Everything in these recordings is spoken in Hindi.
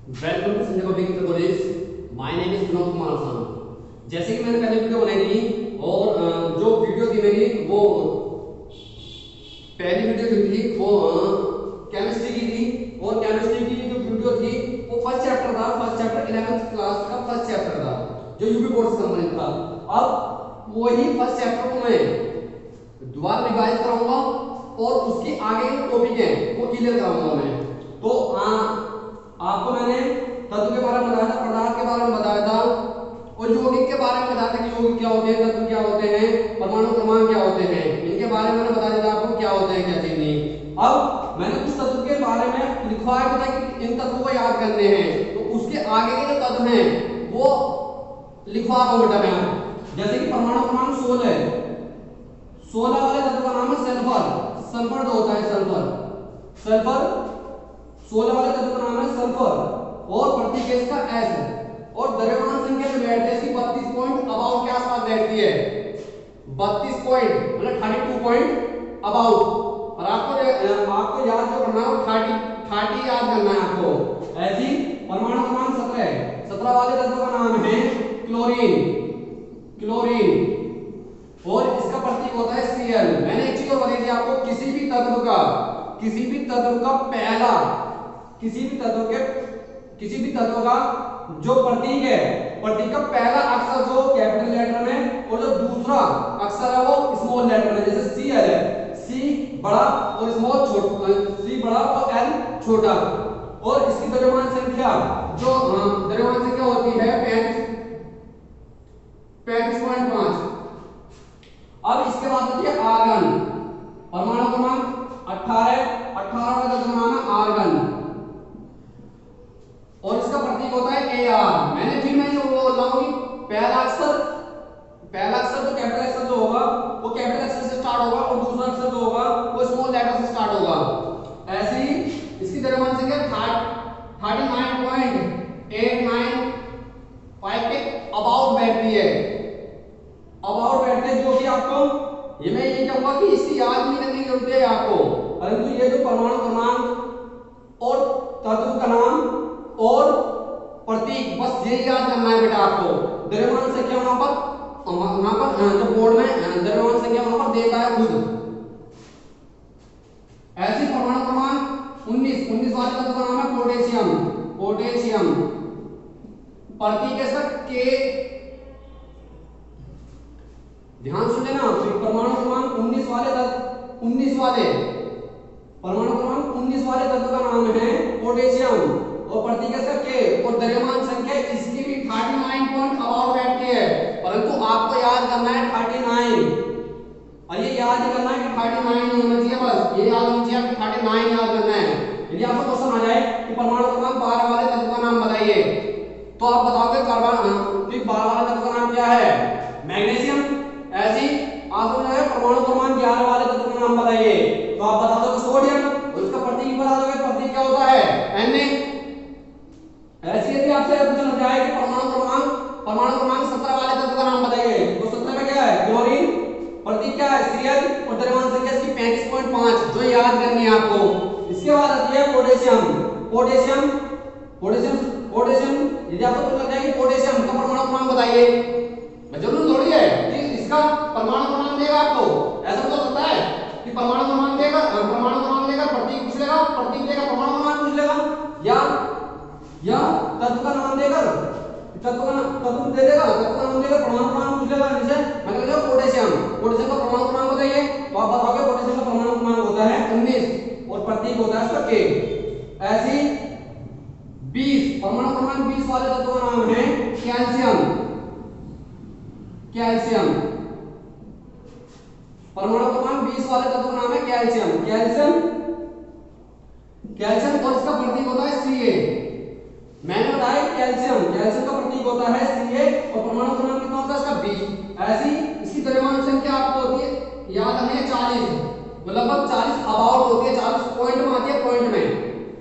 Welcome to Sanjay public college. My name is Vinod Kumar Sahu. जैसे कि मैंने पहले वीडियो बनाई थी और जो वीडियो थी मेरी वो पहली वीडियो जो थी वो केमिस्ट्री की थी और केमिस्ट्री की जो वीडियो थी वो फर्स्ट चैप्टर था। फर्स्ट चैप्टर 11th क्लास का फर्स्ट चैप्टर था जो यूपी बोर्ड से संबंधित था। अब वही फर्स्ट चैप्टर को मैं दोबारा रिवाइज कराऊंगा और उसके आगे जो टॉपिक है वो क्लियर कराऊंगा मैं। तो आपको मैंने तत्व के बारे में बताया था, पदार्थ के बारे में बताया था और यौगिक के बारे में बताया था कि यौगिक क्या होते हैं, तत्व क्या होते हैं, परमाणु क्रमांक क्या होते हैं, इनके बारे में मैंने बता दिया था आपको क्या होते हैं क्या चीज नहीं। अब मैंने कुछ तत्व के बारे में लिखवाया था कि इन तत्वों को याद करने हैं, तो उसके आगे के जो तत्व हैं वो लिखवा रहा हूं बेटा मैं। जैसे कि परमाणु क्रमांक 16 है, 16 वाले तत्व का नाम है सल्फर। सल्फर जो होता है सल्फर 16 वाले तत्व का नाम है सल्फर और प्रतीक है इसका S है और द्रव्यमान संख्या जो बैठती है इसकी 32 पॉइंट अबाउट के आसपास बैठती है। 32 पॉइंट मतलब 32 पॉइंट अबाउट। और आपको याद जो करना है 30 याद करना है आपको। ऐसी परमाणु क्रमांक 17 वाले तत्व का नाम है क्लोरीन और इसका प्रतीक होता है Cl। मैंने एक चीज और बताई थी आपको, किसी भी तत्व का पहला किसी भी तत्व का जो प्रतीक है, प्रतीक का पहला अक्षर जो कैपिटल लेटर में और जो दूसरा अक्षर है वो स्मॉल लेटर में। जैसे Cl है, C बड़ा और स्मॉल छोटा, C बड़ा और L छोटा। और इसकी द्रव्यमान संख्या होती है 35.5। अब इसके बाद होती है आर्गन। परमाणु क्रमांक 18 का तत्व नाम है आर्गन और इसका प्रतीक होता है Ar। मैं वो बोल रहा हूं कि पहला अक्षर जो कैपिटल अक्षर जो होगा वो कैपिटल अक्षर से स्टार्ट होगा और दूसरा अक्षर जो होगा वो स्मॉल लेटर से स्टार्ट होगा। ऐसे ही इसकी द्रव्यमान संख्या 39.895 के अबाउट बैठती है। जो कि आपको मैं ये कहूंगा कि इसकी याद नहीं करने की जरूरत है आपको, परंतु ये जो परमाणु क्रमांक और तत्व का नाम और प्रतीक बस ये याद करना है बेटा आपको। द्रव्यमान संख्या वहां पर जो बोर्ड में द्रव्यमान संख्या वहां पर देता है खुद। ऐसी परमाणु क्रमांक 19 वाले तत्व का नाम है पोटेशियम। प्रतीक है सर K। ध्यान सुन लेना, परमाणु क्रमांक 19 वाले तत्व का नाम है पोटेशियम और प्रतीक है इसका K और द्रव्यमान संख्या इसकी भी 39 पॉइंट अबाउट बैठती है, परंतु आपको याद करना है 39 और ये याद ही करना है कि 39 नहीं होना चाहिए, बस ये याद होना चाहिए कि 39 याद करना है। यदि आपको क्वेश्चन आ जाए कि परमाणु क्रमांक 12 वाले तत्व का नाम बताइए तो आप बताओगे कार्बन। फिर 12 वाले तत्व का नाम क्या है? मैग्नीशियम। ऐसे ही आपको जो है परमाणु क्रमांक 11 वाले तत्व का नाम बताइए तो आप बता दोगे सोडियम और इसका प्रतीक बता दोगे, प्रतीक क्या होता है? Na। ऐसे यदि आपसे पूछा जाए कि परमाणु क्रमांक 17 वाले तत्व का नाम बताइए तो 17 में क्या है? क्लोरीन। प्रतीक क्या है? Cl और द्रव्यमान संख्या इसकी 35.5 जो याद करनी है आपको। इसके बाद आती है पोटेशियम। यदि आपको पूछा जाए कि पोटेशियम का परमाणु क्रमांक बताइए, जरूर थोड़ी है कि इसका परमाणु क्रमांक देगा आपको। ऐसा तो सकता है कि परमाणु क्रमांक देगा प्रतीक पूछ लेगा, प्रतीक देगा परमाणु क्रमांक पूछ लेगा या तत्व का नाम देकर तत्व दे देगा, तत्व का नाम देकर परमाणु क्रमांक पूछ लेगा। जैसे मैंने कहा पोटेशियम का परमाणु क्रमांक बताइए तो आप बताओगे पोटेशियम का परमाणु क्रमांक होता है 19 और प्रतीक होता है इसका K। ऐसी 20 परमाणु क्रमांक 20 वाले तत्व का नाम है कैल्शियम। परमाणु क्रमांक 20 वाले तत्व का नाम है कैल्शियम और इसका प्रतीक होता है Ca। मैंने बताया कैल्शियम का प्रतीक होता है Ca और परमाणु क्रमांक कितना होता है इसका 20। ऐसी इसकी द्रव्यमान संख्या आपको होती है, याद हमें 40 तो लगभग 40 अबाउट होती है, 40 पॉइंट में आती है, पॉइंट में।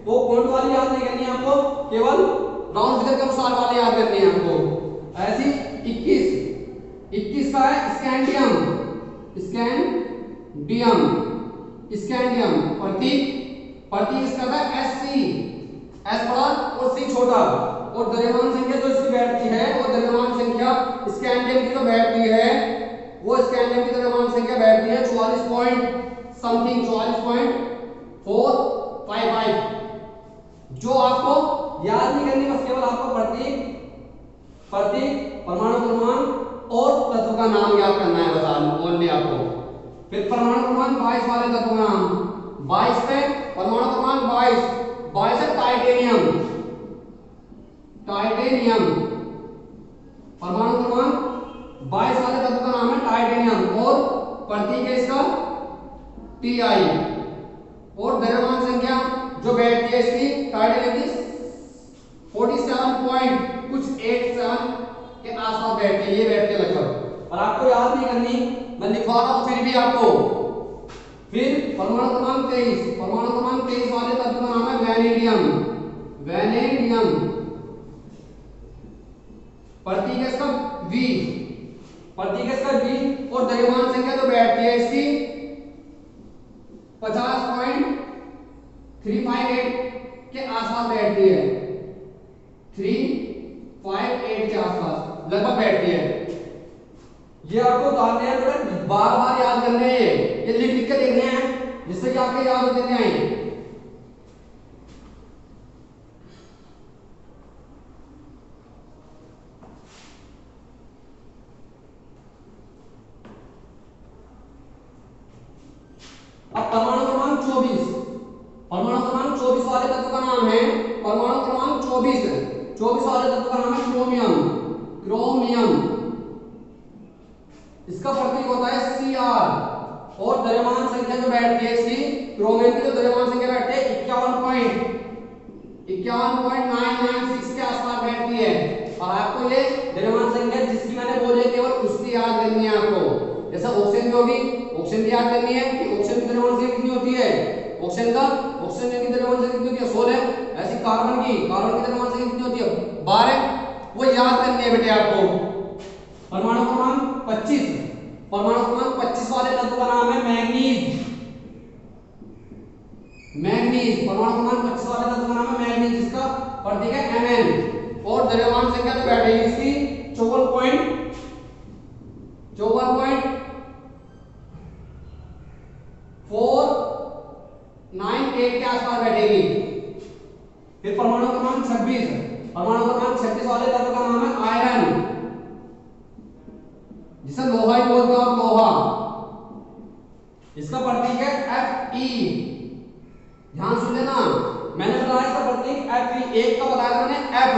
तो पॉइंट वाली याद नहीं करनी है आपको, केवल राउंड फिगर के अनुसार वाली याद करनी है आपको। ऐसी 21 का है स्कैंडियम। प्रतीक इसका था Sc S बड़ा और C छोटा, और द्रव्यमान संख्या जो इसकी बैठती है वो द्रव्यमान संख्या स्कैंडियम की जो बैठती है वो स्कैंडियम की द्रव्यमान संख्या बैठती है 44 पॉइंट समथिंग, 44.455। जो आपको याद नहीं करनी, बस केवल आपको प्रतीक परमाणु क्रमांक और तत्व का नाम याद करना है, बस ओनली आपको। फिर परमाणु क्रमांक 22 वाले तत्व का नाम, 22 पे परमाणु क्रमांक 22 है टाइटेनियम, परमाणु क्रमांक 22 वाले तत्व का नाम है टाइटेनियम और प्रतीक है इसका Ti, और द्रव्यमान संख्या जो बैठती है इसकी टाइटेनियम की 47.87 के आसपास बैठती है, ये बैठती है लगभग, और आपको याद नहीं करनी, मैं लिखवा रहा हूं फिर भी आपको। फिर परमाणु क्रमांक 23 वाले तत्व का नाम है वैनेडियम, प्रतीक है इसका V, और द्रव्यमान संख्या जो बैठती है इसकी 50.358 के आसपास बैठती है, 358 के आसपास लगभग बैठती है। ये आपको बताते हैं, थोड़ा बार बार याद करने हैं, ये लिख के देखने हैं जिससे कि आपके याद होते जाएं। अब परमाणु क्रमांक 24 वाले तत्व का नाम है, परमाणु क्रमांक 24 वाले तत्व का नाम है क्रोमियम, इसका प्रतीक होता है Cr, और द्रव्यमान संख्या जो बैठती है इसकी क्रोमियम की जो द्रव्यमान संख्या बैठती है 51.996 के आसपास बैठती है। और आपको ये द्रव्यमान संख्या जिसकी मैंने बोली है केवल उसकी याद करनी है आपको। जैसे ऑक्सीजन की होगी, ऑक्सीजन की याद करनी है कि ऑक्सीजन की द्रव्यमान संख्या कितनी होती है, ऑक्सीजन की द्रव्यमान संख्या कितनी होती है 16, ऐसी कार्बन की द्रव्यमान संख्या कितनी होती है 12, वो याद करनी है बेटे आपको। परमाणु क्रमांक 25 वाले तत्व का नाम है मैंगनीज, परमाणु क्रमांक 25 वाले तत्व का नाम है मैंगनीज, जिसका प्रतीक है Mn, और द्रव्यमान संख्या जो बैठेगी इसकी 54.498 के आसपास बैठेगी। फिर परमाणु क्रमांक 26 वाले तत्व का नाम है आयरन, जिसे लोहा ही बोलते हैं, और लोहा, इसका प्रतीक है Fe। ध्यान सुन लेना, मैंने बताया इसका प्रतीक Fe, एक का बताया मैंने F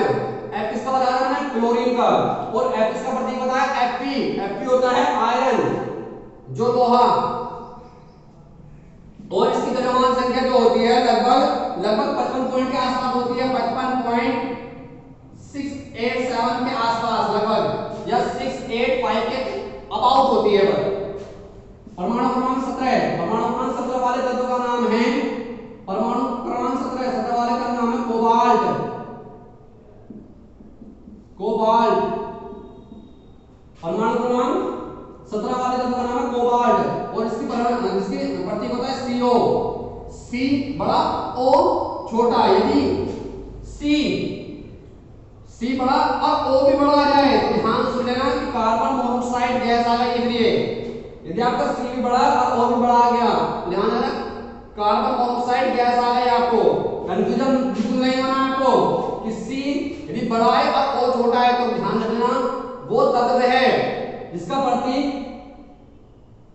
किसका बताया मैंने क्लोरीन का, और F इसका प्रतीक बताया Fe होता है आयरन जो लोहा, और इसकी द्रव्यमान संख्या जो होती है लगभग 55 पॉइंट के आसपास होती है, 55.687 के आसपास लगभग, या 685 के अबाउट होती है। परमाणु क्रमांक 17 वाले तत्व का नाम है, परमाणु क्रमांक 17 वाले का नाम है कोबाल्ट, परमाणु क्रमांक 17 वाले तत्व का नाम है कोबाल्ट, और इसकी प्रतीक होता है CO, C बड़ा O छोटा, यदि C बड़ा और O भी बड़ा आ जाए तो ध्यान सुन लेना कि कार्बन मोनोऑक्साइड गैस आ गई लिख लिए। यदि आपका C भी बड़ा और O भी बड़ा आ गया, ध्यान रखना कार्बन मोनोऑक्साइड गैस आ गई, आपको कंफ्यूजन बिल्कुल नहीं होना आपको कि C यदि बड़ा है और O छोटा है, तो ध्यान रखना वो तत्व है जिसका प्रतीक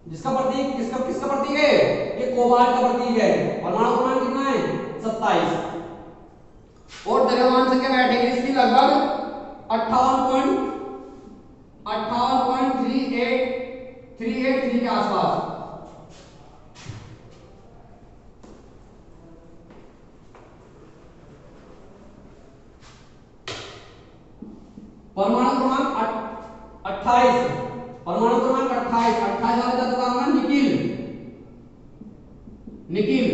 किसका प्रतीक है, ये कोबाल्ट का प्रतीक है। परमाणु क्रमांक कितना है 27, और द्रव्यमान संख्या बैठेगी इसकी लगभग 58.383 के आसपास। परमाणु क्रमांक 28 वाले तत्व का नाम है निकिल,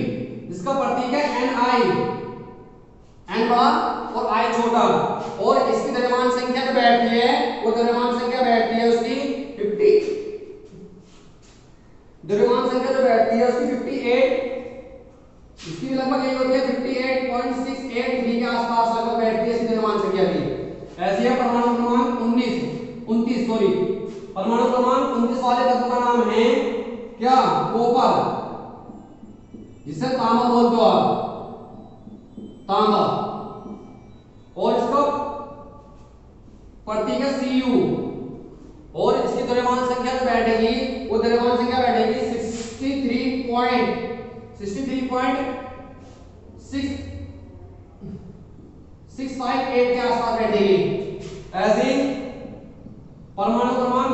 जिसका प्रतीक है Ni, बड़ा और I छोटा, और इसकी द्रव्यमान संख्या जो बैठती है वो द्रव्यमान संख्या बैठती है उसकी 58, इसकी लगभग यही होती है 58.683 के परमाणु क्रमांक 29 वाले तत्व का नाम है क्या? कॉपर, जिसे तांबा बोलते हो आप, तांबा। और इसका प्रतीक है Cu। और इसकी द्रव्यमान संख्या जो बैठेगी वो द्रव्यमान संख्या बैठेगी 63.658 के आसपास बैठेगी। ऐसे परमाणु क्रमांक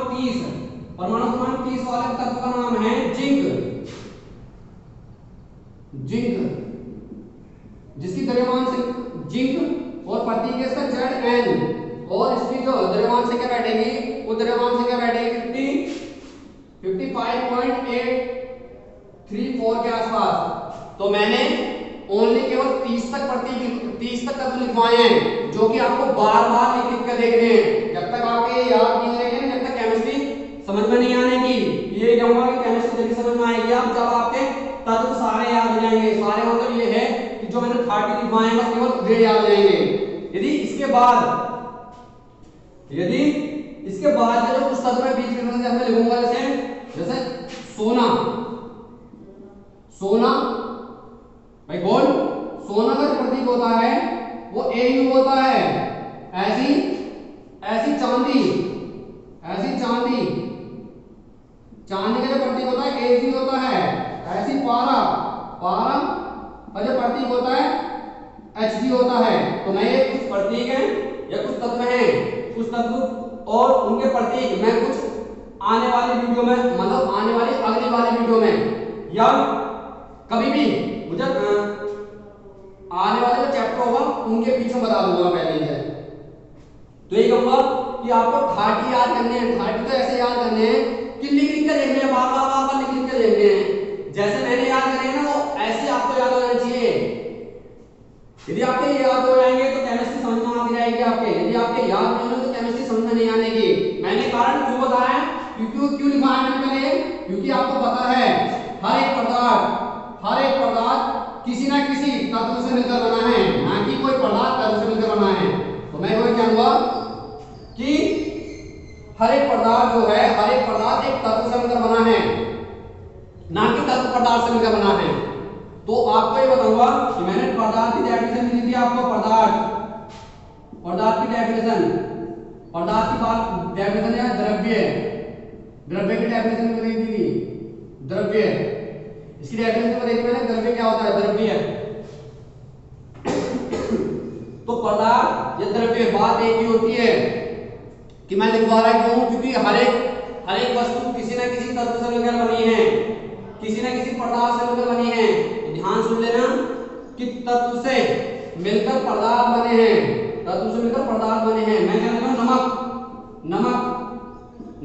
30 वाले तत्व का नाम है जिंक, जिसकी द्रव्यमान संख्या जिंक और प्रतीक है इसका Zn। और इसकी जो द्रव्यमान संख्या बैठेगी वो द्रव्यमान संख्या बैठेगी 55.834 के आसपास। तो मैंने ओनली केवल 30 तक तत्व लिखवाए हैं, जो कि आपको बार बार लिख कर देखने हैं। जब तक आपके याद नहीं रहेंगे, जब तक केमिस्ट्री समझ में नहीं आने की, ये कहूंगा कि केमिस्ट्री जल्दी समझ में आएगी आप जब आपके तत्व सारे याद हो जाएंगे। सारे मतलब ये है कि जो मैंने 30 लिखवाए हैं बस केवल वे याद हो जाएंगे। यदि इसके बाद जो कुछ तत्व है बीच में से मैं लिखूंगा, जैसे सोना भाई गोल्ड, सोना का जो प्रतीक होता है वो Au होता है। ऐसी चांदी का जो प्रतीक होता है Ag होता है। ऐसी पारा का जो प्रतीक होता है Hg होता है। तो मैं ये कुछ प्रतीक हैं या कुछ तत्व हैं, कुछ तत्व और उनके प्रतीक मैं कुछ आने वाली वीडियो में, मतलब आने वाली अगली वाली वीडियो में या कभी भी मुझे आने वाले जो चैप्टर होगा उनके पीछे बता दूंगा पहले ही है। तो ये कहूंगा कि आपको 30 याद करने हैं। 30 तो ऐसे याद करने हैं कि लिख कर देखने हैं, बार बार लिख कर देखने हैं। जैसे मैंने याद करे हैं ना वो ऐसे आपको याद हो जाना चाहिए। यदि आपके याद हो जाएंगे तो केमिस्ट्री समझ में आती रहेगी आपके। यदि आपके याद नहीं होंगे तो केमिस्ट्री समझ में नहीं आने की। मैंने कारण क्यों बताया, क्यों लिखवाया मैंने पहले, क्योंकि आपको पता है हर एक पदार्थ किसी ना किसी तत्व से मिलकर बना है, ना कि कोई पदार्थ तत्व से मिलकर बना है। तो मैं वही कहूंगा कि हर एक पदार्थ एक तत्व से मिलकर बना है, ना कि तत्व पदार्थ से मिलकर बना है। तो आपको ये बताऊंगा कि मैंने पदार्थ की डेफिनेशन दी थी आपको। पदार्थ की डेफिनेशन या द्रव्य की डेफिनेशन दी थी। द्रव्य, इसकी डेफिनेशन बताई थी मैंने। द्रव्य क्या होता है? द्रव्य तो पदार्थ या द्रव्य बात एक ही होती है कि मैं लिखवा रहा क्यों, क्योंकि हर एक वस्तु किसी ना किसी तत्व से मिलकर बनी है, किसी ना किसी पदार्थ से मिलकर बनी है। तो ध्यान सुन लेना कि तत्व से मिलकर पदार्थ बने हैं, मैं कहने लगा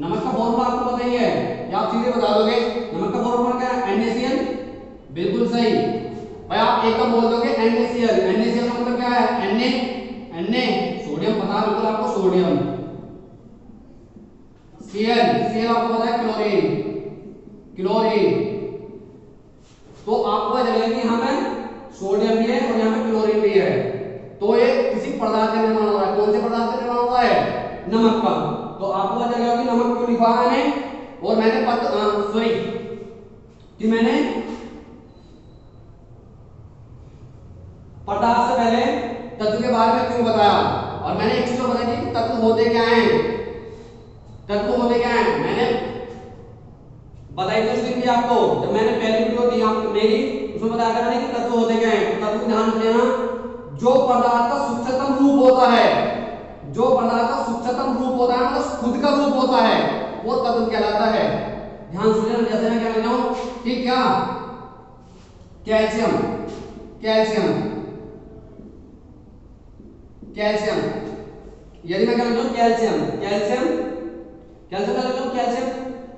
नमक का फॉर्मूला आपको पता ही है, या आप सीधे बता दोगे। नमक का फॉर्मूला क्या है? NaCl। बिल्कुल सही भाई, आप एकदम बोल दोगे NaCl। NaCl का मतलब क्या है? Na सोडियम, पता है बिल्कुल आपको सोडियम। Cl आपको पता है क्लोरीन। तो आपको पता चलेगा कि यहाँ पे सोडियम भी है और यहाँ पे क्लोरीन भी है। तो ये किसी पदार्थ का निर्माण हो रहा है। कौन से पदार्थ का निर्माण होता है? नमक का। तो आपको पता चलेगा कि नमक क्यों लिखा है मैंने, और मैंने मैंने पदार्थ से पहले तत्व के बारे में क्यों बताया, और मैंने एक चीज बताई थी कि तत्व होते क्या हैं। मैंने बताई थी उस दिन भी आपको, जब मैंने पहली वीडियो दी आपको मेरी, उसमें बताया था मैंने कि तत्व होते क्या हैं। तत्व ध्यान देना, जो पदार्थ का सूक्ष्मतम रूप होता है, मतलब खुद का रूप होता है, वो तत्व कहलाता है। ध्यान सुनिए, जैसे मैं क्या लिखा हूं, ठीक क्या? कैल्शियम यदि मैं क्या लिखूं? कैल्शियम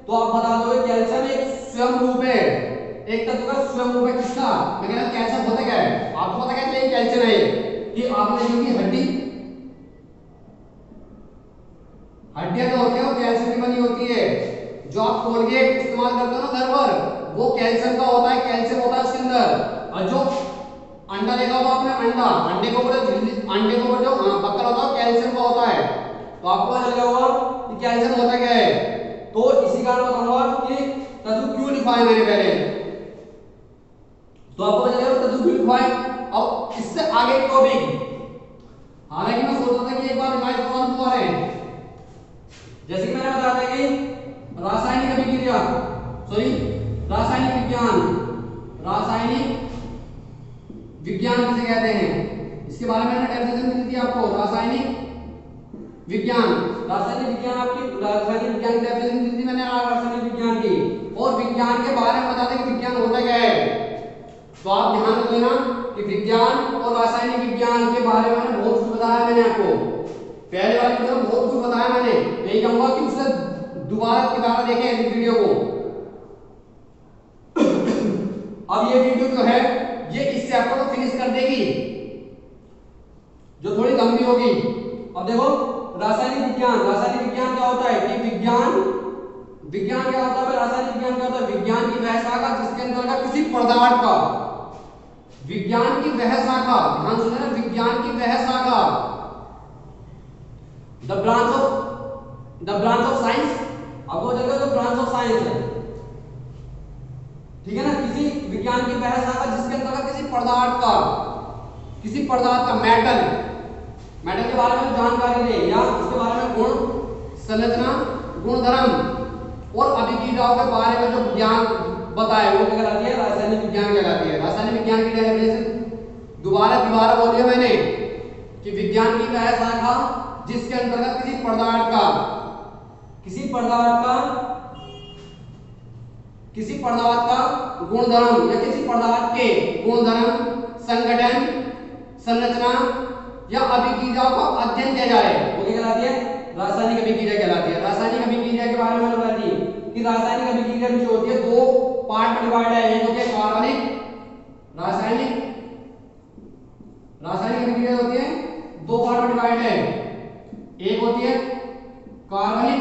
तो आप बता दो कैल्शियम एक स्वयं रूप है, एक तत्व का स्वयं रूप है। किसका? मैं कह रहा हूं कैल्शियम होता क्या है आपको पता क्या है? कैल्शियम है कि आपने देखी होगी हड्डियां तो होती है वो कैल्शियम की बनी होती है। जो आप कोलगेट इस्तेमाल करते हो ना घर पर, वो कैल्शियम का होता है, कैल्शियम होता है उसके अंदर। और जो अंडा देखा होगा आपने, अंडे के ऊपर जो बक्कल होता है कैल्शियम का होता है। तो आपको पता चल गया होगा कि कैल्शियम होता क्या है। तो इसी कारण बताऊंगा कि तत्व क्यों लिखवाए मैंने पहले, तो आपको पता चलेगा तत्व क्यों लिखवाए। अब इससे आगे टॉपिक, हालांकि मैं सोच रहा था कि एक बार रिवाइज करवाऊं दोबारा, जैसे कि मैंने बताया था कि रासायनिक अभिक्रिया, सॉरी रासायनिक विज्ञान, रासायनिक विज्ञान किसे कहते हैं, इसके बारे में मैंने डेफिनेशन दी थी आपको। रासायनिक विज्ञान, रासायनिक विज्ञान आपकी रासायनिक विज्ञान की डेफिनेशन दी थी मैंने रासायनिक विज्ञान की, और विज्ञान के बारे में बताते कि विज्ञान होता क्या है। तो आप ध्यान रख लेना कि विज्ञान और रासायनिक विज्ञान के बारे में मैंने बहुत कुछ बताया मैंने आपको, पहले वाली वीडियो में बहुत कुछ बताया मैंने, यही कहूंगा कि उसे दोबारा देखें इस वीडियो को। अब ये वीडियो जो है ये इस चैप्टर को फिनिश कर देगी, जो थोड़ी लंबी होगी। अब देखो रासायनिक विज्ञान, रासायनिक विज्ञान क्या होता है कि विज्ञान क्या होता है, रासायनिक विज्ञान क्या होता है, विज्ञान की वह शाखा जिसके अंतर्गत किसी पदार्थ का, विज्ञान की वह शाखा, ध्यान सुनना, विज्ञान की वह शाखा, द ब्रांच ऑफ साइंस, आपको चलेगा जो ब्रांच ऑफ साइंस है, ठीक है ना, किसी विज्ञान की वह शाखा जिसके अंतर्गत किसी पदार्थ का मेटल के बारे में जानकारी दे, या उसके बारे में गुण, संरचना, गुणधर्म और अभिक्रियाओं के बारे में जो ज्ञान बताए वो क्या कहलाती है, रासायनिक विज्ञान कहलाती है। रासायनिक विज्ञान की डेफिनेशन दोबारा बोल दिया मैंने कि विज्ञान की वह शाखा जिसके अंतर्गत किसी पदार्थ का गुणधर्म या किसी पदार्थ के गुणधर्म, संगठन, संरचना या अभिक्रियाओं का अध्ययन किया जाए वो क्या कहलाती है, रासायनिक अभिक्रिया कहलाती है। रासायनिक अभिक्रिया के बारे में बताती है कि रासायनिक अभिक्रिया जो होती है दो पार्ट में डिवाइड है, एक होती है कार्बनिक, रासायनिक अभिक्रिया होती है दो पार्ट में डिवाइड है, एक होती है कार्बनिक,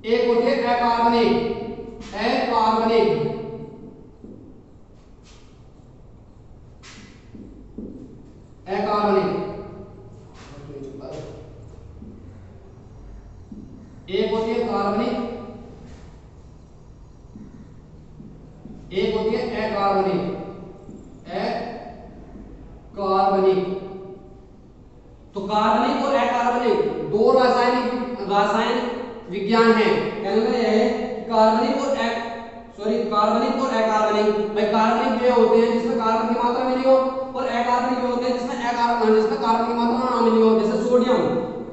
एक होती है अकार्बनिक। एक होती है कार्बनिक, एक होती है अकार्बनिक। तो कार्बनिक और अकार्बनिक दो रासायन विज्ञान है, कहने का यह है कि कार्बनिक और अकार्बनिक, भाई कार्बनिक जो होते हैं जिसमें कार्बन की मात्रा मिली हो, और अकार्बनिक जो होते हैं जिसमें कार्बन की मात्रा ना मिली हो, जैसे सोडियम,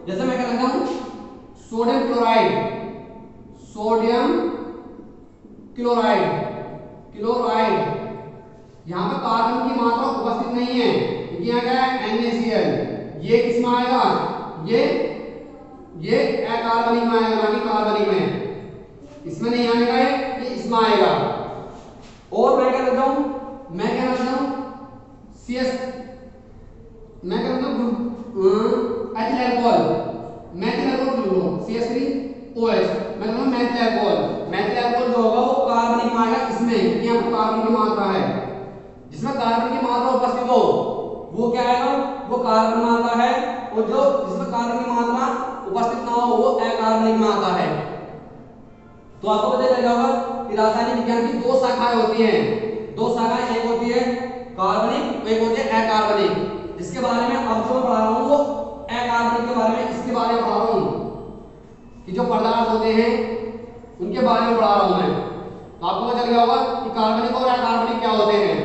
जैसे मैं क्या लिखता हूं सोडियम क्लोराइड, यहां पर कार्बन की मात्रा उपस्थित नहीं है, यहाँ क्या है NaCl, ये किसमें आएगा, ये अकार्बनिक में आएगा, ना कि कार्बनिक में, इसमें नहीं आएगा, ये इसमें आएगा। और मैं क्या लिखता हूं CS, मैं क्या लिखता हूं एथिल अल्कोहल लो CH3OH, मैं कहता हूं मेथिल अल्कोहल जो होगा वो कार्बनिक में आएगा, इसमें क्योंकि यहाँ पर कार्बन की मात्रा है, जिसमें कार्बन की मात्रा उपस्थित हो वो क्या आएगा, वो कार्बन में आता है, और जो जिसमें कार्बन की मात्रा उपस्थित ना हो वो अकार्बनिक में आता है। तो आपको पता चल जाएगा कि रासायनिक विज्ञान की दो शाखाएं होती हैं, एक होती है कार्बनिक, एक होती है अकार्बनिक। इसके बारे में अब जो मैं पढ़ा रहा हूं वो अकार्बनिक के बारे में, इसके बारे में पढ़ा रहा हूं कि जो पदार्थ होते हैं उनके बारे में पढ़ा रहा हूं मैं। तो आपको पता चल गया होगा कि कार्बनिक और अकार्बनिक क्या होते हैं।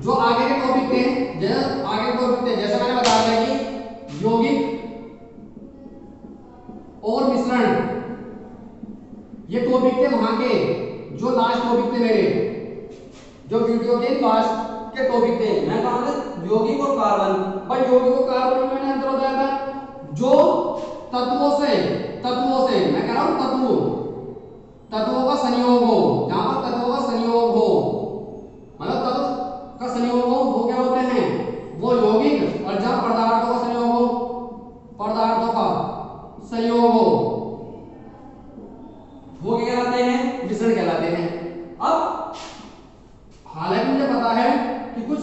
जो आगे के टॉपिक थे, जैसे मैंने बताया था कि यौगिक और मिश्रण, ये टॉपिक थे वहां के, जो लास्ट टॉपिक थे मेरे, जो वीडियो के लास्ट के टॉपिक थे। मैं कहा था यौगिक और कार्बन, बट यौगिक और कार्बन में मैंने अंतर बताया था, जो तत्वों से मैं कह रहा हूं तत्वों का संयोग हो, जहां पर तत्वों का संयोग हो, मतलब तत्व का संयोग हो वो क्या होते हैं, वो यौगिक, और जहां पदार्थों का संयोग हो, वो क्या कहलाते हैं, मिश्रण कहलाते हैं। अब हालांकि मुझे पता है कि कुछ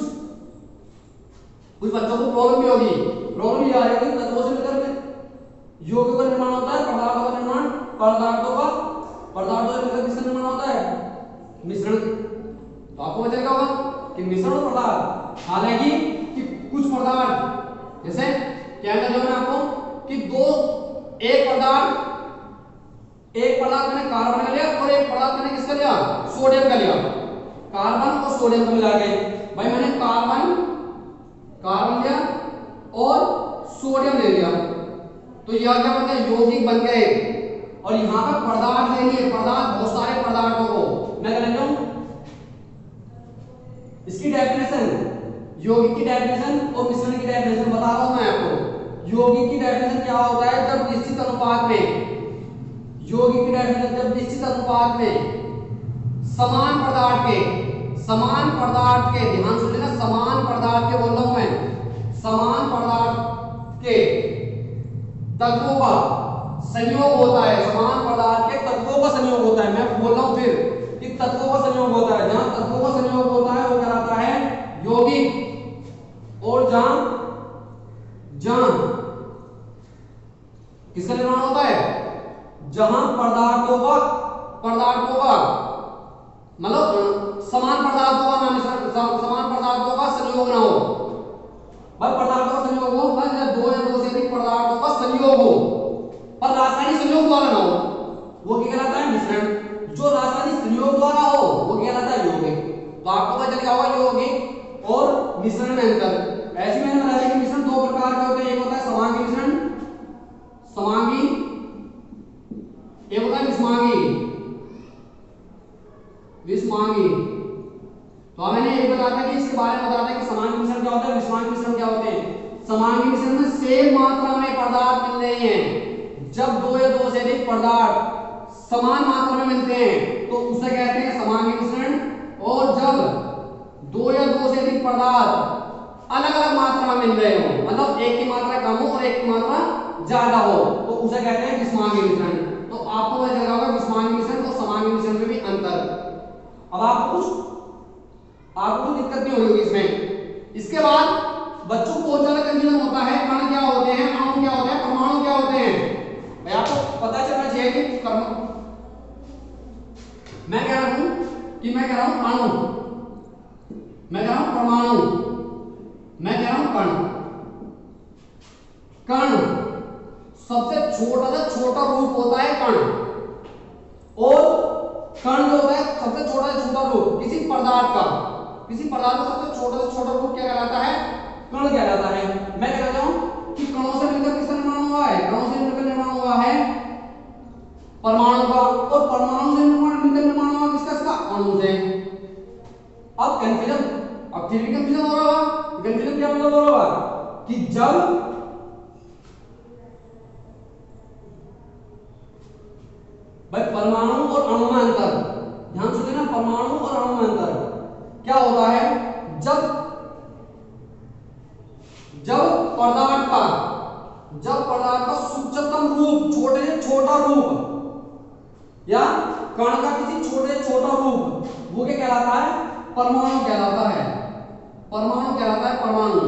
बच्चों को प्रॉब्लम भी होगी, आ रही होगी तत्वों से लेकर यौगिकों का निर्माण होता है, पदार्थों का निर्माण, पदार्थों का मिलकर किसका निर्माण होता है? मिश्रण। तो आपको पता चलेगा होगा कि मिश्रण और पदार्थ, हालांकि कि कुछ पदार्थ जैसे क्या कहते हैं आपको कि एक पदार्थ मैंने कार्बन का लिया और एक पदार्थ मैंने किसका लिया? सोडियम का लिया। कार्बन और सोडियम को मिला के भाई मैंने कार्बन लिया और सोडियम ले लिया, तो यह क्या बनता है? यौगिक बन गए। और यहां पर पदार्थ लेंगे, पदार्थ बहुत सारे पदार्थों को मैं क्या लूं इसकी डेफिनेशन, यौगिक की डेफिनेशन और मिश्रण की डेफिनेशन बता रहा हूं मैं आपको। यौगिक की डेफिनेशन क्या होता है? जब निश्चित अनुपात में, यौगिक की डेफिनेशन जब निश्चित अनुपात में समान पदार्थ के ध्यान से लेना, समान पदार्थ के बोल रहा हूं मैं, समान पदार्थ के तत्वों का संयोग होता है, समान पदार्थ के तत्वों का संयोग होता है। मैं बोल रहा हूं फिर कि तत्वों का संयोग होता है, जहां तत्वों का संयोग होता है वो कहलाता है यौगिक। और जहां किसका निर्माण होता है? जहां पदार्थों का मतलब समान पदार्थों का नाम, समान पदार्थों का संयोग ना हो, भाई पदार्थों का संयोग हो, मतलब दो या दो से अधिक पदार्थों का संयोग हो पर रासायनिक संयोग द्वारा ना हो, वो क्या कहलाता है? मिश्रण। जो रासायनिक संयोग द्वारा हो वो क्या कहलाता है? यौगिक। तो आपको पता चल गया होगा यौगिक और मिश्रण में अंतर। ऐसे मैंने बताया कि मिश्रण दो प्रकार के होते हैं, एक होता है समांगी मिश्रण, एक होता है विषमांगी। तो मैंने ये बताया था कि इसके बारे में बताया था कि समांगी मिश्रण क्या होता है, विषमांगी मिश्रण क्या होते हैं। समांगी मिश्रण में सेम मात्रा में पदार्थ मिल रहे हैं, जब दो या दो से अधिक पदार्थ समान मात्रा में मिलते हैं तो उसे कहते हैं समांगी मिश्रण। और जब दो या दो से अधिक पदार्थ अलग अलग मात्रा में मिल रहे हो, मतलब एक की मात्रा कम हो और एक की मात्रा ज्यादा हो, तो उसे कहते हैं विषमांगी मिश्रण। तो आपको पता चल होगा विषमांगी मिश्रण और समांगी मिश्रण में भी अंतर। अब आपको दिक्कत नहीं होगी इसमें। इसके बाद बच्चों को बहुत ज्यादा कंफ्यूजन होता है, कण क्या होते हैं, अणु क्या होते हैं, परमाणु क्या होते हैं। भाई आपको पता चलना चाहिए कि मैं कह रहा हूं अणु, मैं कह रहा हूं परमाणु, मैं कह रहा हूं कण सबसे छोटा से छोटा रूप होता है कण। और कण जो होता है सबसे छोटा से छोटा रूप किसी पदार्थ का सबसे छोटा से छोटा रूप क्या कहलाता है? कण कहलाता है। मैं कह रहा हूं कि कणों से मिलकर किसका निर्माण हुआ है? कणों से मिलकर निर्माण हुआ है परमाणु का, और परमाणु से मिलकर निर्माण हुआ किसका? अणु से। अब फिर भी कंफ्यूजन हो रहा होगा। कंफ्यूजन क्या मतलब हो रहा होगा कि जब भाई परमाणु और अणु में अंतर, ध्यान से लेना, परमाणु और अणु में अंतर क्या होता है? जब पदार्थ का सूक्ष्मतम रूप, छोटे से छोटा रूप या कण का किसी छोटे से छोटा रूप, वो क्या कहलाता है? परमाणु कहलाता है। परमाणु।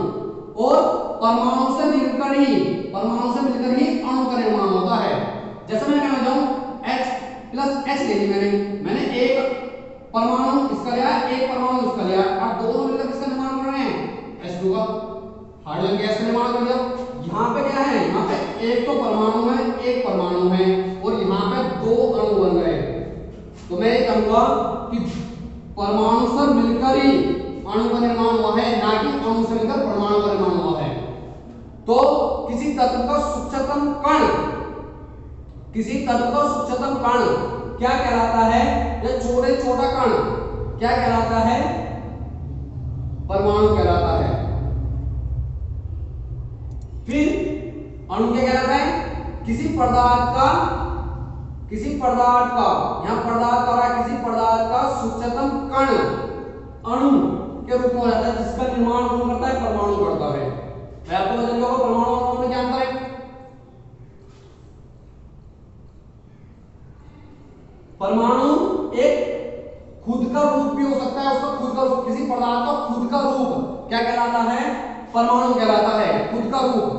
और परमाणु से मिलकर ही अणु का निर्माण होता है। जैसे मैं कहना चाहूं H+H ले ली मैंने एक परमाणु इसका लिया, एक परमाणु इसका लिया, अब दोनों मिलकर किसका निर्माण कर रहे हैं? H2 का, हाइड्रोजन गैस का निर्माण कर दिया। यहाँ पे क्या है? यहाँ पे एक तो परमाणु है, एक परमाणु है, और यहाँ पे दो अणु बन गए। तो मैं ये कहूंगा कि परमाणु से मिलकर ही अणु का निर्माण हुआ है, ना कि अणु से मिलकर परमाणु का निर्माण हुआ है। तो किसी तत्व का सूक्ष्मतम कण क्या कहलाता है? या छोटा कण क्या कहलाता है? परमाणु कहलाता है। फिर अणु क्या कहलाता है? किसी पदार्थ का यहां पदार्थ आ रहा है, किसी पदार्थ का सूक्ष्मतम कण अणु के रूप में हो जाता है, जिसका निर्माण कौन करता है? परमाणु करता है। आपको पता चल होगा परमाणु और अणु में क्या अंतर है? परमाणु एक खुद का रूप भी हो सकता है, उसका खुद का रूप, किसी पदार्थ का खुद का रूप क्या कहलाता है? परमाणु कहलाता है, खुद का रूप।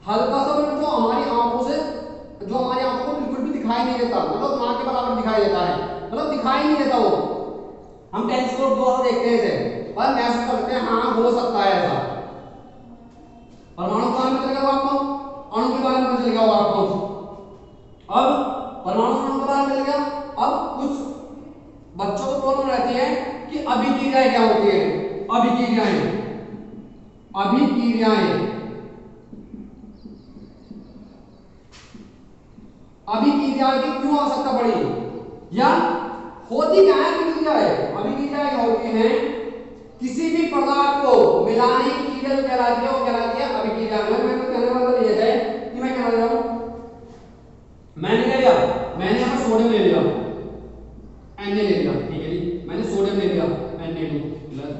हल्का सा बिल्कुल जो हमारी आंखों से, जो हमारी आंखों को बिल्कुल भी दिखाई नहीं देता, मतलब ना के बराबर दिखाई देता है, मतलब दिखाई नहीं देता वो, हम टेलीस्कोप द्वारा देखते हैं इसे और महसूस करते हैं हाँ हो सकता है ऐसा। परमाणु के बारे में चल गया आपको, अणु के बारे में चल गया होगा आपको। अब परमाणु अणु के बारे में चल गया। अब कुछ बच्चों को प्रॉब्लम रहती है कि अभिक्रियाएं क्या होती है। अभिक्रियाएं, अभिक्रियाएं, अभिक्रियाएं की क्यों आवश्यकता पड़ी या होती क्या है अभिक्रियाएं? अभिक्रियाएं क्या होती हैं? किसी भी पदार्थ को मिलाने की क्रिया जो कहलाती है वो कहलाती है अभिक्रिया। मैं तो कहने वाला ये है कि मैं क्या कर रहा हूं, मैंने क्या लिया, मैंने यहां सोडियम ले लिया, Na ले लिया, ठीक है जी, मैंने सोडियम ले लिया Na2 प्लस,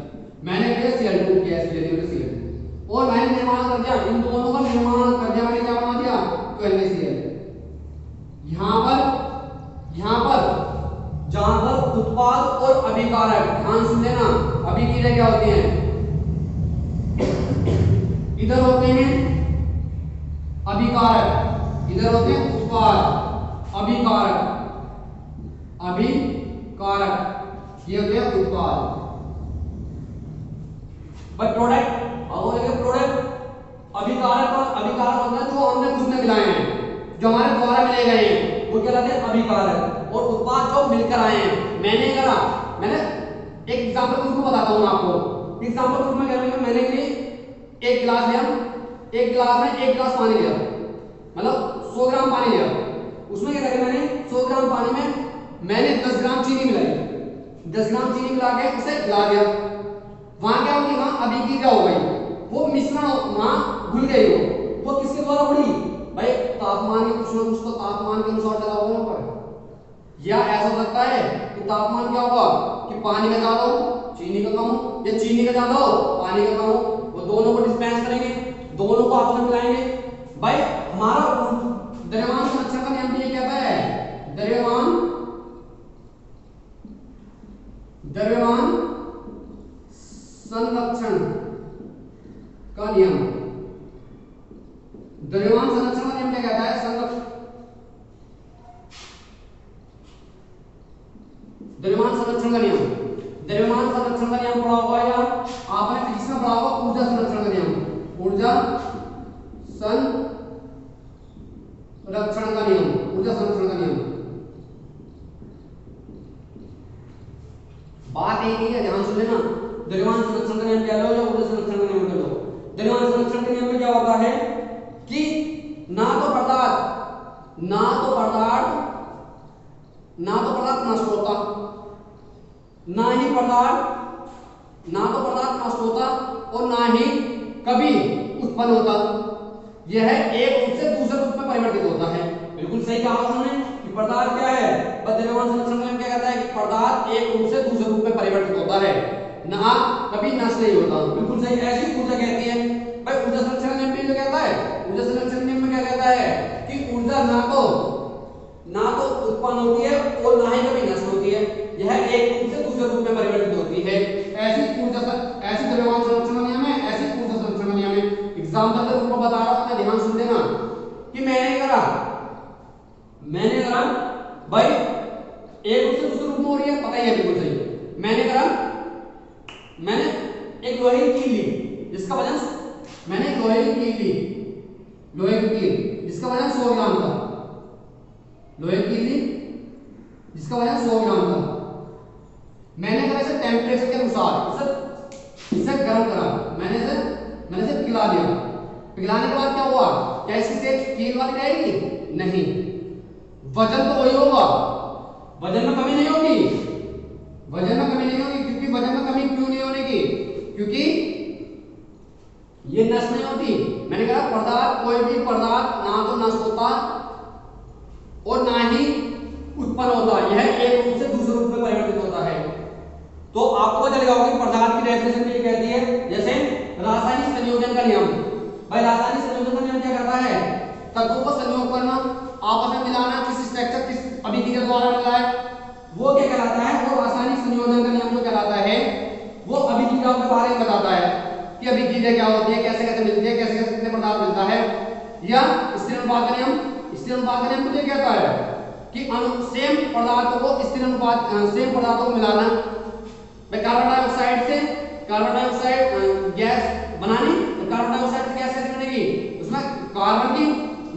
मैंने लिया Cl2 गैस ले ली Cl2 और मैंने निर्माण कर दिया, इन दोनों का निर्माण कर दिया, मैंने क्या बना दिया तो NaCl। यहां पर जहां पर उत्पाद और अभिकारक, ध्यान सुन लेना, अभिक्रिया क्या होती है, इधर होते हैं अभिकारक, इधर होते हैं उत्पाद, अभिकारक, अभिकारक ये होते हैं उत्पाद। बट प्रोडक्ट, अब प्रोडक्ट अभिकारक, और अभिकारक होता है जो हमने खुद में मिलाए हैं, जो हमारे द्वारा मिले गए हैं वो कहलाते हैं अभिकारक, और उत्पाद जो मिलकर आए हैं। मैंने करा, मैंने एक एग्जांपल के रूप में बताता हूं आपको, एग्जांपल के रूप में कह रहा हूं, मैंने एक गिलास लिया, एक गिलास में 1 गिलास पानी लिया, मतलब 100 ग्राम पानी लिया, उसमें क्या किया मैंने 100 ग्राम पानी में मैंने 10 ग्राम चीनी मिलाई, 10 ग्राम चीनी मिला के उसे गिला दिया। वहां क्या होगी, वहां अभिक्रिया हो गई, वो मिश्रण वहां घुल गई, वो किसके द्वारा बढ़ी भाई, तापमान के कुछ ना कुछ तो तापमान के अनुसार चला होगा ना पर, या ऐसा हो सकता है कि तापमान क्या होगा कि पानी का ज्यादा हो चीनी का कम हो, या चीनी का ज्यादा हो पानी का कम हो, वो दोनों को डिस्पेंस करेंगे, दोनों को आपस में मिलाएंगे। भाई हमारा द्रव्यमान संरक्षण का नियम ये कहता है, द्रव्यमान संरक्षण का नियम, द्रव्यमान संरक्षण का नियम क्या कहता है, द्रव्यमान संरक्षण का नियम, द्रव्यमान संरक्षण का नियम पढ़ा होगा या आपने फिजिक्स में पढ़ा होगा ऊर्जा संरक्षण का नियम, ऊर्जा संरक्षण का नियम, ऊर्जा संरक्षण का नियम। बात एक ही है, ध्यान सुन लेना, द्रव्यमान संरक्षण का नियम क्या लो या ऊर्जा संरक्षण का नियम क्या लो। द्रव्यमान संरक्षण के नियम में क्या होता है कि ना तो पदार्थ नष्ट होता, ना तो पदार्थ नष्ट होता और ना ही कभी उत्पन्न होता, यह एक रूप से दूसरे रूप में परिवर्तित होता है। बिल्कुल सही कहा आपने कि पदार्थ क्या है, द्रव्यमान संरक्षण का नियम क्या कहता है कि पदार्थ एक रूप से दूसरे रूप में परिवर्तित होता है, ना कभी नष्ट नहीं होता। बिल्कुल सही, ऐसी ऊर्जा कहती है। भाई ऊर्जा संरक्षण नियम में जो कहता है, ऊर्जा संरक्षण नियम में क्या कहता है कि ऊर्जा ना तो उत्पन्न होती है और ना ही कभी नष्ट होती है, यह एक रूप से दूसरे रूप में परिवर्तित होती है। ऐसी द्रव्यमान संरक्षण का नियम है, ऐसी ऊर्जा संरक्षण का नियम है। एग्जांपल के रूप में बता रहा हूं मैं, ध्यान सुन लेना कि मैंने करा भाई एक रूप से दूसरे रूप में हो रही है, पता ही है, बिल्कुल सही। मैंने एक लोहे की कील ली जिसका वजन, मैंने लोहे की कील जिसका वजन 100 ग्राम था, लोहे की कील ली जिसका वजन 100 ग्राम था। मैंने कहा इसे टेम्परेचर के अनुसार इसे गर्म करा, मैंने इसे पिघला दिया। पिघलाने के बाद क्या हुआ, क्या इसकी तेज कील वाली रहेगी? नहीं, वजन तो वही होगा, वजन में कमी नहीं होगी, क्योंकि वजन में कमी क्यों नहीं होने की, क्योंकि ये नष्ट नहीं होती। मैंने कहा पदार्थ, कोई भी पदार्थ ना तो नष्ट होता और ना ही उत्पन्न होता, यह एक रूप से दूसरे रूप में परिवर्तित होता है। तो आपको पता चलेगा कि पदार्थ की डेफिनेशन ये कहती है, जैसे रासायनिक संयोजन का नियम। भाई रासायनिक संयोजन का नियम क्या करता है, तत्वों का संयोग करना, आपस में मिलाना, किस स्ट्रक्चर किस अभिक्रिया द्वारा मिला है वो क्या कहलाता है, वो रासायनिक संयोजन का नियम जो कहलाता है वो अभिक्रियाओं के बारे में बताता है कि अभिक्रिया क्या होती है, कैसे कैसे मिलती है, कैसे कैसे पदार्थ मिलता है। या स्थिर अनुपात का नियम। स्थिर अनुपात का नियम मुझे कहता है कि सेम पदार्थों को स्थिर अनुपात सेम पदार्थों को मिलाना। भाई कार्बन डाइऑक्साइड से कार्बन डाइऑक्साइड गैस बनानी, तो कार्बन डाइऑक्साइड से गैस कैसे बनेगी, उसमें कार्बन की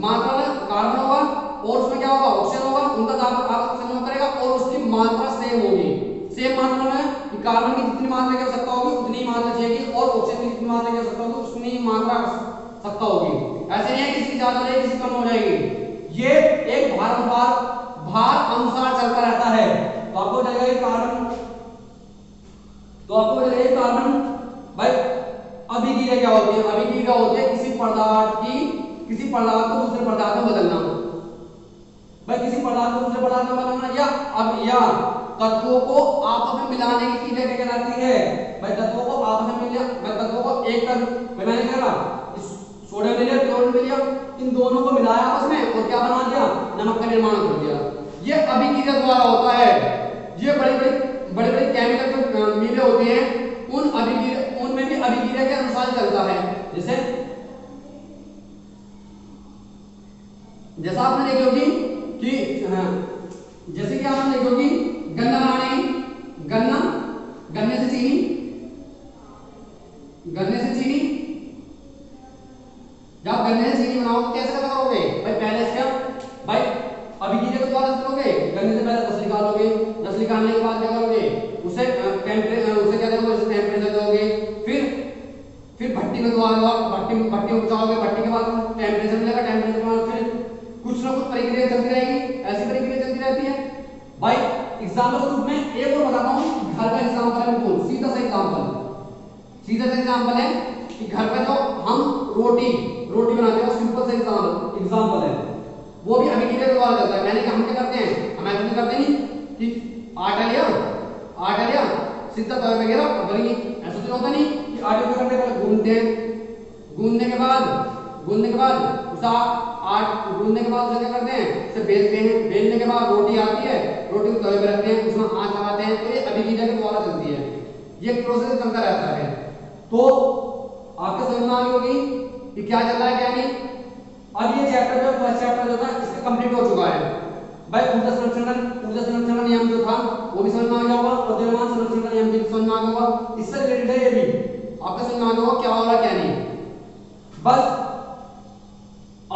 मात्रा में कार्बन होगा और उसमें क्या होगा, ऑक्सीजन होगा, उनका दाब आपस करेगा और उसकी मात्रा सेम होगी। सेम मात्रा में कि कार्बन की जितनी मात्रा की आवश्यकता होगी उतनी ही मात्रा चाहिए और ऑक्सीजन की जितनी मात्रा की आवश्यकता होगी उतनी ही मात्रा आवश्यकता होगी। ऐसे नहीं है किसी की ज्यादा रहेगी किसी कम हो जाएगी। ये एक भार अनुसार चलता रहता है। तो आपको चलेगा ये कार्बन, तो आपको चलेगा ये कार्बन। भाई अभिक्रिया क्या होती है, अभिक्रिया होती है किसी पदार्थ को दूसरे पदार्थ में बदलना। भाई किसी पदार्थ को दूसरे पदार्थ में बदलना या तत्वों को आपस में मिलाने की क्रिया क्या कहलाती है। भाई तत्वों को आपस में मिला, भाई तत्वों को एक कर, मैंने क्या करा, सोडियम ले लिया, क्लोरीन ले लिया, इन दोनों को मिलाया आपस में और क्या बना दिया, नमक का निर्माण कर दिया। ये अभिक्रिया द्वारा होता है। ये बड़ी केमिकल जो मिलें होती हैं उनमें भी अभिक्रिया के अनुसार चलता है। जैसा आपने देखी होगी कि जैसे कि आपने देखी होगी गन्ना बनाने की, गन्ने से चीनी, जब आप गन्ने से चीनी बनाओगे कैसे कैसे करोगे, भाई पहले इसका भाई अभिक्रिया के द्वारा करोगे, गन्ने से पहले रस निकालोगे, रस निकालने के बाद क्या करोगे, उसे क्या करोगे, टेम्परेचर दोगे, फिर भट्टी में दोगे, भट्टी में पकाओगे, भट्टी के बाद टेम्परेचर मिलेगा, टेम्परेचर के बाद फिर कुछ ना कुछ प्रक्रिया चलती रहेगी, ऐसी प्रक्रिया चलती रहती है। भाई एग्जाम्पल के रूप में एक और बताता हूँ, घर का एग्जाम्पल है, बिल्कुल सीधा सा एग्जाम्पल है कि घर पे जो हम रोटी बनाते हैं, सिंपल सा एग्जाम्पल है, वो भी अभिक्रिया के द्वारा चलता है। मैंने हम क्या करते हैं, हम ऐसे करते नहीं कि आटा लिया सीधा तवे में गिरा और बनी, ऐसा तो होता नहीं कि आटे को करते पहले गूंदते हैं, गूंदने के बाद उसे क्या करते हैं, इसे बेलते हैं, बेलने के बाद रोटी आती है, रोटी को तवे पे रखते हैं, उसमें आंच लगाते हैं, तो ये अभिक्रिया के द्वारा चलती है। ये प्रोसेस चलता रहता है। तो आपके समझ में आ गई होगी कि क्या चल रहा है क्या नहीं। अब ये चैप्टर जो फर्स्ट चैप्टर जो था इसका कंप्लीट हो चुका है। भाई ऊर्जा संरक्षण का नियम जो था वो भी समझ में आ गया होगा और द्रव्यमान संरक्षण का नियम भी समझ में आ गया होगा। इससे रिलेटेड है ये भी आपको समझ में आ गया होगा क्या हो रहा है क्या नहीं। बस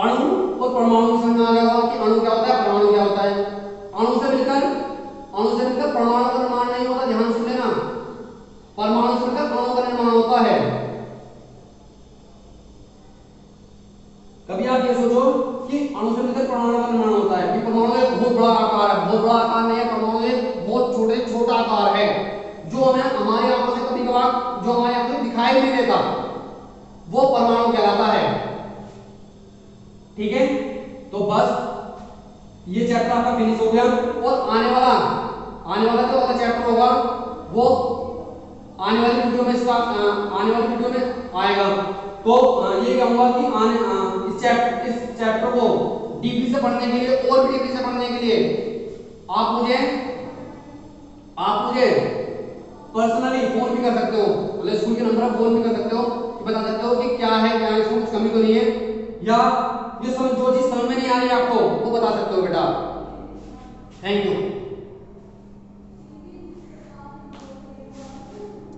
अणु और परमाणु समझ में आ गया होगा कि अणु क्या होता है, परमाणु क्या होता है। अणु से मिलकर परमाणु का निर्माण नहीं होता, ध्यान से लेना, परमाणु से मिलकर अणु का निर्माण होता है। कभी आप ये सोचो कि अणु से मिलकर परमाणु का निर्माण होता है, कि परमाणु एक बहुत बड़ा आकार है, बहुत बड़ा आकार नहीं है, परमाणु एक बहुत छोटा आकार है जो हमें हमारी आंखों से कभी कभार जो हमारी आंखों से दिखाई भी नहीं देता, वो परमाणु कहलाता है। ठीक है, तो बस ये चैप्टर आपका फिनिश हो गया और आने वाला जो वाला चैप्टर होगा वो आने वाली वीडियो में आएगा। तो ये कहूंगा कि इस चैप्टर को डीपली से पढ़ने के लिए और भी डीपली से पढ़ने के लिए आप मुझे पर्सनली फोन भी कर सकते हो, मतलब स्कूल के नंबर पर फोन भी कर सकते हो, कि बता सकते हो कि क्या है इसमें कुछ कमी तो नहीं है, या जो चीज समझ में नहीं आ रही है आपको वो बता सकते हो बेटा। Thank you.